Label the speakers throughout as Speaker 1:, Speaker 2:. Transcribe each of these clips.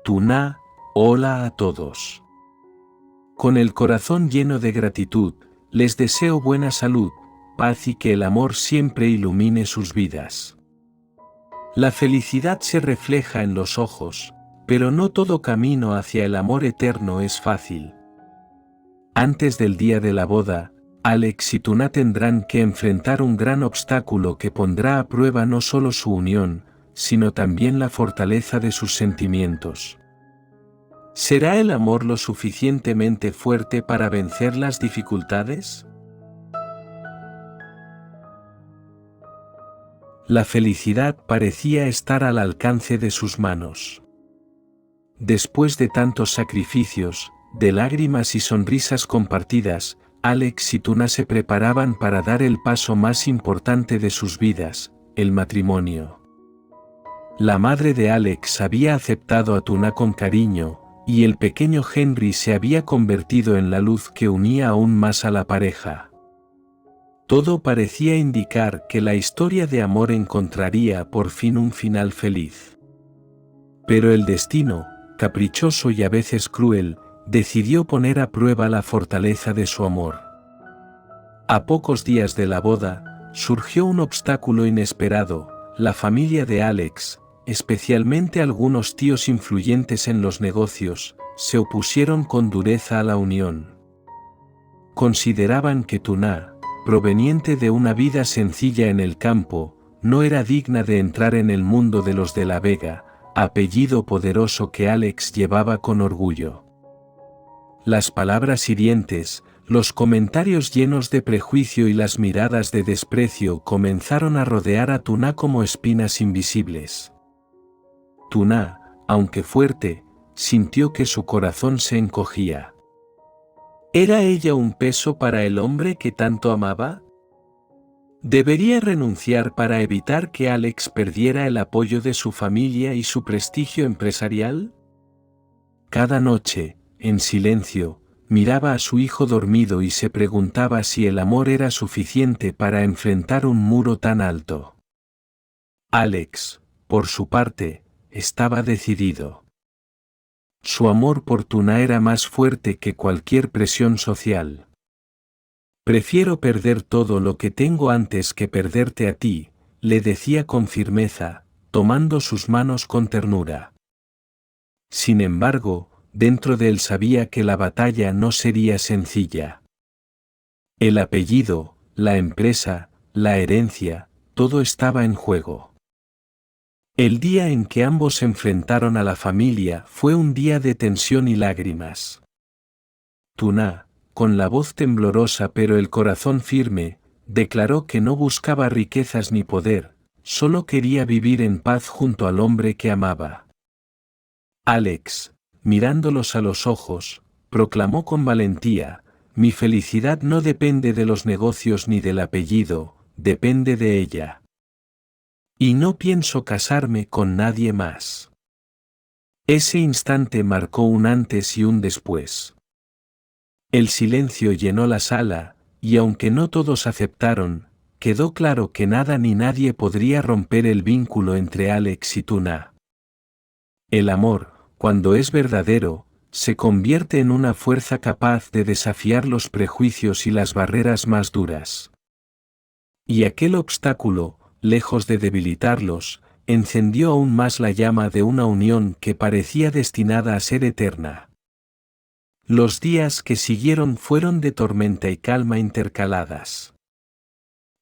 Speaker 1: Tuna, hola a todos. Con el corazón lleno de gratitud, les deseo buena salud, paz y que el amor siempre ilumine sus vidas. La felicidad se refleja en los ojos, pero no todo camino hacia el amor eterno es fácil. Antes del día de la boda, Alex y Tuna tendrán que enfrentar un gran obstáculo que pondrá a prueba no solo su unión, sino también la fortaleza de sus sentimientos. ¿Será el amor lo suficientemente fuerte para vencer las dificultades? La felicidad parecía estar al alcance de sus manos. Después de tantos sacrificios, de lágrimas y sonrisas compartidas, Alex y Tuna se preparaban para dar el paso más importante de sus vidas, el matrimonio. La madre de Alex había aceptado a Tuna con cariño, y el pequeño Henry se había convertido en la luz que unía aún más a la pareja. Todo parecía indicar que la historia de amor encontraría por fin un final feliz. Pero el destino, caprichoso y a veces cruel, decidió poner a prueba la fortaleza de su amor. A pocos días de la boda, surgió un obstáculo inesperado. La familia de Alex, especialmente algunos tíos influyentes en los negocios, se opusieron con dureza a la unión. Consideraban que Tuna, proveniente de una vida sencilla en el campo, no era digna de entrar en el mundo de los de la Vega, apellido poderoso que Alex llevaba con orgullo. Las palabras hirientes, los comentarios llenos de prejuicio y las miradas de desprecio comenzaron a rodear a Tuna como espinas invisibles. Tuna, aunque fuerte, sintió que su corazón se encogía. ¿Era ella un peso para el hombre que tanto amaba? ¿Debería renunciar para evitar que Alex perdiera el apoyo de su familia y su prestigio empresarial? Cada noche, en silencio, miraba a su hijo dormido y se preguntaba si el amor era suficiente para enfrentar un muro tan alto. Alex, por su parte, estaba decidido. Su amor por Tuna era más fuerte que cualquier presión social. Prefiero perder todo lo que tengo antes que perderte a ti, le decía con firmeza, tomando sus manos con ternura. Sin embargo, dentro de él sabía que la batalla no sería sencilla. El apellido, la empresa, la herencia, todo estaba en juego. El día en que ambos se enfrentaron a la familia fue un día de tensión y lágrimas. Tuna, con la voz temblorosa pero el corazón firme, declaró que no buscaba riquezas ni poder, solo quería vivir en paz junto al hombre que amaba. Alex, mirándolos a los ojos, proclamó con valentía: mi felicidad no depende de los negocios ni del apellido, depende de ella. Y no pienso casarme con nadie más. Ese instante marcó un antes y un después. El silencio llenó la sala, y aunque no todos aceptaron, quedó claro que nada ni nadie podría romper el vínculo entre Alex y Tuna. El amor, cuando es verdadero, se convierte en una fuerza capaz de desafiar los prejuicios y las barreras más duras. Y aquel obstáculo, lejos de debilitarlos, encendió aún más la llama de una unión que parecía destinada a ser eterna. Los días que siguieron fueron de tormenta y calma intercaladas.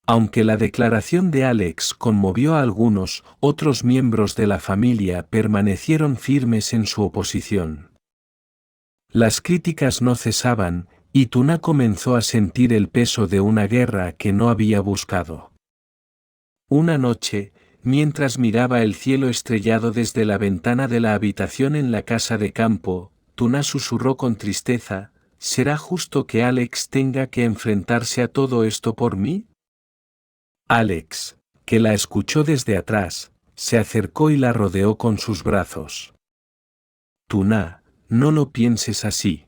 Speaker 1: Aunque la declaración de Alex conmovió a algunos, otros miembros de la familia permanecieron firmes en su oposición. Las críticas no cesaban, y Tuna comenzó a sentir el peso de una guerra que no había buscado. Una noche, mientras miraba el cielo estrellado desde la ventana de la habitación en la casa de campo, Tuna susurró con tristeza: ¿será justo que Alex tenga que enfrentarse a todo esto por mí? Alex, que la escuchó desde atrás, se acercó y la rodeó con sus brazos. Tuna, no lo pienses así.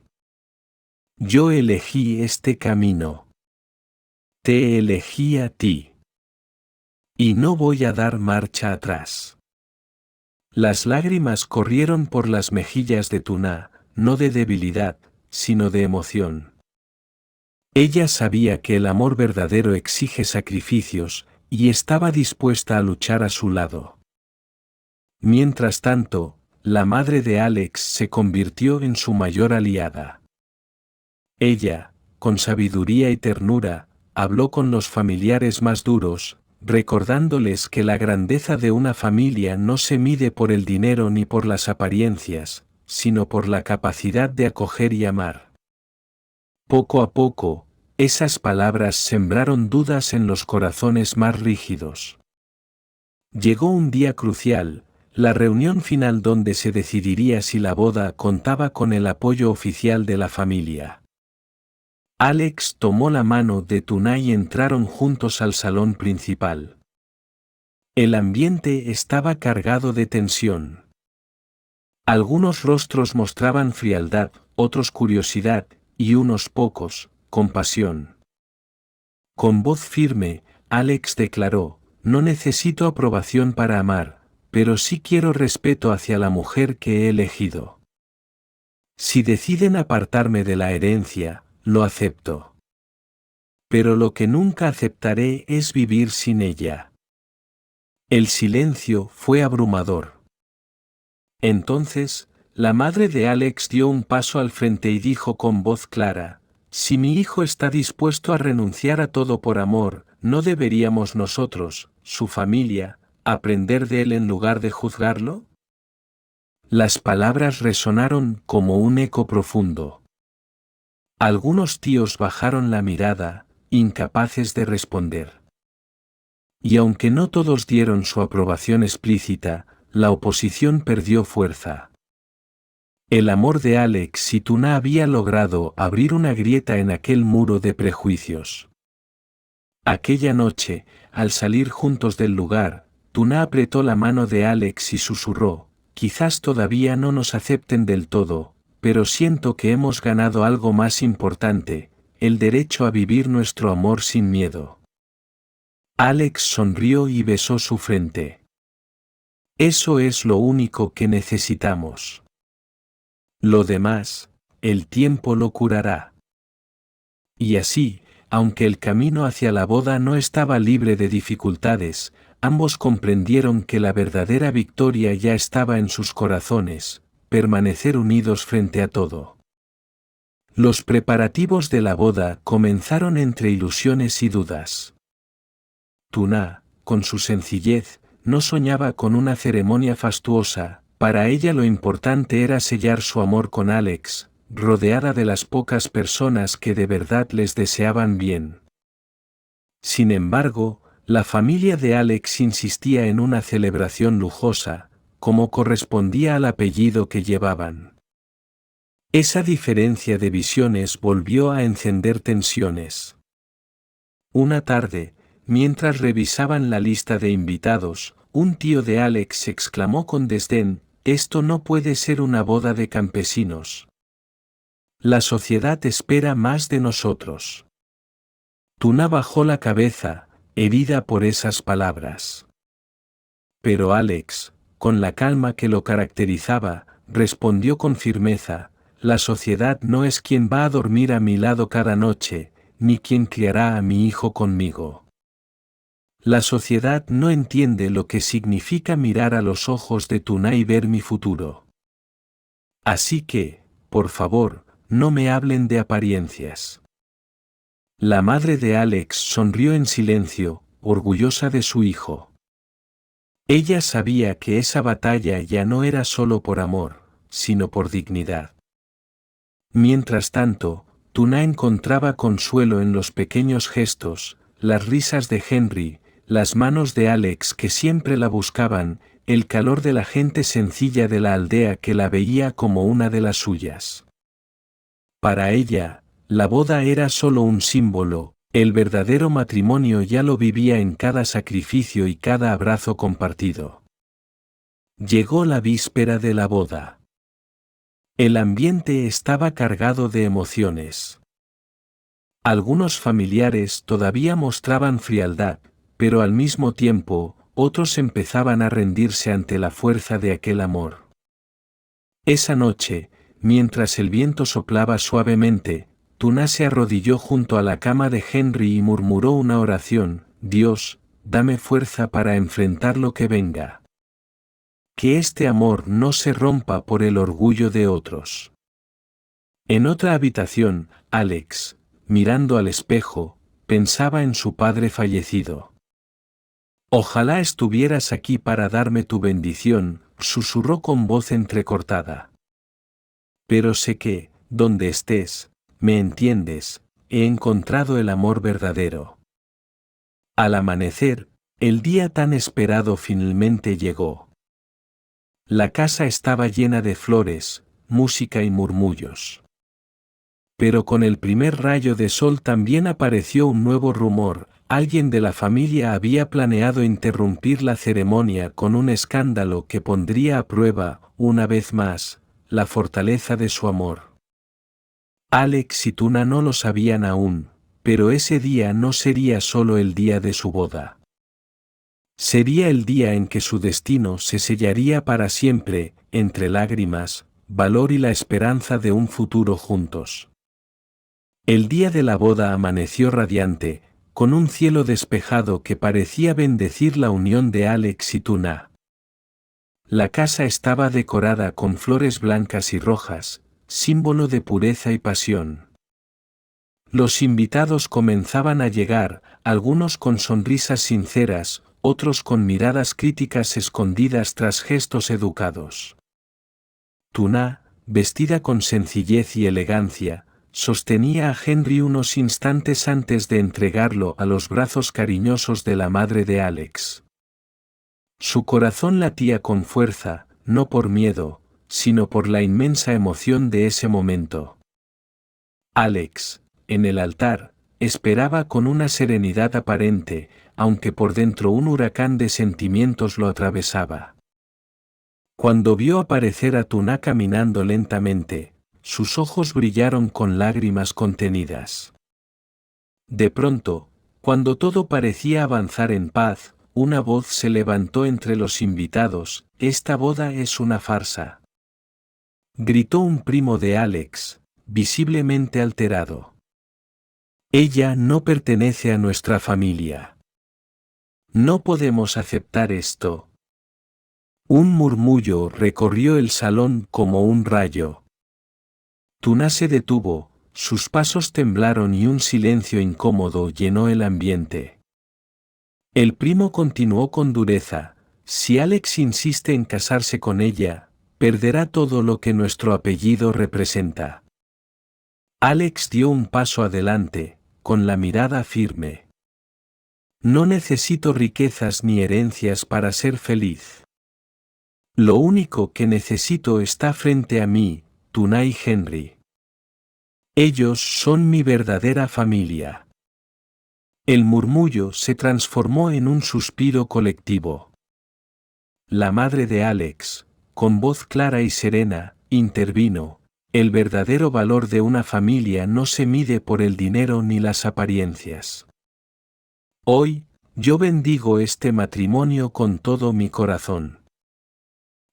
Speaker 1: Yo elegí este camino. Te elegí a ti. Y no voy a dar marcha atrás. Las lágrimas corrieron por las mejillas de Tuna, no de debilidad, sino de emoción. Ella sabía que el amor verdadero exige sacrificios, y estaba dispuesta a luchar a su lado. Mientras tanto, la madre de Alex se convirtió en su mayor aliada. Ella, con sabiduría y ternura, habló con los familiares más duros, recordándoles que la grandeza de una familia no se mide por el dinero ni por las apariencias, sino por la capacidad de acoger y amar. Poco a poco, esas palabras sembraron dudas en los corazones más rígidos. Llegó un día crucial, la reunión final donde se decidiría si la boda contaba con el apoyo oficial de la familia. Alex tomó la mano de Tuna y entraron juntos al salón principal. El ambiente estaba cargado de tensión. Algunos rostros mostraban frialdad, otros curiosidad, y unos pocos, compasión. Con voz firme, Alex declaró: no necesito aprobación para amar, pero sí quiero respeto hacia la mujer que he elegido. Si deciden apartarme de la herencia, lo acepto. Pero lo que nunca aceptaré es vivir sin ella. El silencio fue abrumador. Entonces, la madre de Alex dio un paso al frente y dijo con voz clara: si mi hijo está dispuesto a renunciar a todo por amor, ¿no deberíamos nosotros, su familia, aprender de él en lugar de juzgarlo? Las palabras resonaron como un eco profundo. Algunos tíos bajaron la mirada, incapaces de responder. Y aunque no todos dieron su aprobación explícita, la oposición perdió fuerza. El amor de Alex y Tuna había logrado abrir una grieta en aquel muro de prejuicios. Aquella noche, al salir juntos del lugar, Tuna apretó la mano de Alex y susurró: quizás todavía no nos acepten del todo, pero siento que hemos ganado algo más importante, el derecho a vivir nuestro amor sin miedo. Alex sonrió y besó su frente. Eso es lo único que necesitamos. Lo demás, el tiempo lo curará. Y así, aunque el camino hacia la boda no estaba libre de dificultades, ambos comprendieron que la verdadera victoria ya estaba en sus corazones: permanecer unidos frente a todo. Los preparativos de la boda comenzaron entre ilusiones y dudas. Tuna, con su sencillez, no soñaba con una ceremonia fastuosa. Para ella lo importante era sellar su amor con Alex, rodeada de las pocas personas que de verdad les deseaban bien. Sin embargo, la familia de Alex insistía en una celebración lujosa, como correspondía al apellido que llevaban. Esa diferencia de visiones volvió a encender tensiones. Una tarde, mientras revisaban la lista de invitados, un tío de Alex exclamó con desdén: esto no puede ser una boda de campesinos. La sociedad espera más de nosotros. Tuna bajó la cabeza, herida por esas palabras. Pero Alex, con la calma que lo caracterizaba, respondió con firmeza: la sociedad no es quien va a dormir a mi lado cada noche, ni quien criará a mi hijo conmigo. La sociedad no entiende lo que significa mirar a los ojos de Tuna y ver mi futuro. Así que, por favor, no me hablen de apariencias. La madre de Alex sonrió en silencio, orgullosa de su hijo. Ella sabía que esa batalla ya no era solo por amor, sino por dignidad. Mientras tanto, Tuna encontraba consuelo en los pequeños gestos, las risas de Henry, las manos de Alex que siempre la buscaban, el calor de la gente sencilla de la aldea que la veía como una de las suyas. Para ella, la boda era solo un símbolo, el verdadero matrimonio ya lo vivía en cada sacrificio y cada abrazo compartido. Llegó la víspera de la boda. El ambiente estaba cargado de emociones. Algunos familiares todavía mostraban frialdad, pero al mismo tiempo, otros empezaban a rendirse ante la fuerza de aquel amor. Esa noche, mientras el viento soplaba suavemente, Tuna se arrodilló junto a la cama de Henry y murmuró una oración: Dios, dame fuerza para enfrentar lo que venga. Que este amor no se rompa por el orgullo de otros. En otra habitación, Alex, mirando al espejo, pensaba en su padre fallecido. Ojalá estuvieras aquí para darme tu bendición, susurró con voz entrecortada. Pero sé que, donde estés, me entiendes, he encontrado el amor verdadero. Al amanecer, el día tan esperado finalmente llegó. La casa estaba llena de flores, música y murmullos. Pero con el primer rayo de sol también apareció un nuevo rumor: alguien de la familia había planeado interrumpir la ceremonia con un escándalo que pondría a prueba, una vez más, la fortaleza de su amor. Alex y Tuna no lo sabían aún, pero ese día no sería solo el día de su boda. Sería el día en que su destino se sellaría para siempre, entre lágrimas, valor y la esperanza de un futuro juntos. El día de la boda amaneció radiante, con un cielo despejado que parecía bendecir la unión de Alex y Tuna. La casa estaba decorada con flores blancas y rojas, símbolo de pureza y pasión. Los invitados comenzaban a llegar, algunos con sonrisas sinceras, otros con miradas críticas escondidas tras gestos educados. Tuna, vestida con sencillez y elegancia, sostenía a Henry unos instantes antes de entregarlo a los brazos cariñosos de la madre de Alex. Su corazón latía con fuerza, no por miedo, sino por la inmensa emoción de ese momento. Alex, en el altar, esperaba con una serenidad aparente, aunque por dentro un huracán de sentimientos lo atravesaba. Cuando vio aparecer a Tuna caminando lentamente, sus ojos brillaron con lágrimas contenidas. De pronto, cuando todo parecía avanzar en paz, una voz se levantó entre los invitados: «Esta boda es una farsa», gritó un primo de Alex, visiblemente alterado. «Ella no pertenece a nuestra familia. No podemos aceptar esto». Un murmullo recorrió el salón como un rayo. Tuna se detuvo, sus pasos temblaron y un silencio incómodo llenó el ambiente. El primo continuó con dureza: «Si Alex insiste en casarse con ella, perderá todo lo que nuestro apellido representa». Alex dio un paso adelante, con la mirada firme. «No necesito riquezas ni herencias para ser feliz. Lo único que necesito está frente a mí, Tuna y Henry. Ellos son mi verdadera familia». El murmullo se transformó en un suspiro colectivo. La madre de Alex, con voz clara y serena, intervino: «El verdadero valor de una familia no se mide por el dinero ni las apariencias. Hoy, yo bendigo este matrimonio con todo mi corazón.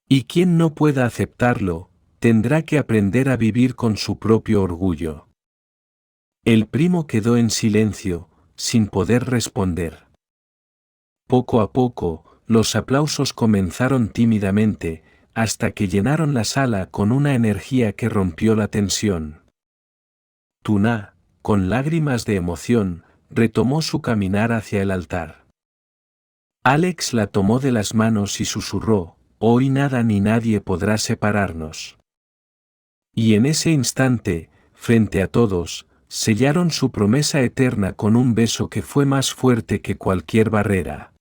Speaker 1: Y quien no pueda aceptarlo, tendrá que aprender a vivir con su propio orgullo». El primo quedó en silencio, sin poder responder. Poco a poco, los aplausos comenzaron tímidamente, hasta que llenaron la sala con una energía que rompió la tensión. Tuna, con lágrimas de emoción, retomó su caminar hacia el altar. Alex la tomó de las manos y susurró: «Hoy nada ni nadie podrá separarnos». Y en ese instante, frente a todos, sellaron su promesa eterna con un beso que fue más fuerte que cualquier barrera.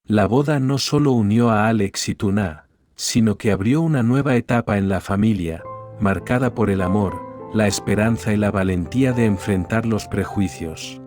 Speaker 1: La boda no solo unió a Alex y Tuna, sino que abrió una nueva etapa en la familia, marcada por el amor, la esperanza y la valentía de enfrentar los prejuicios.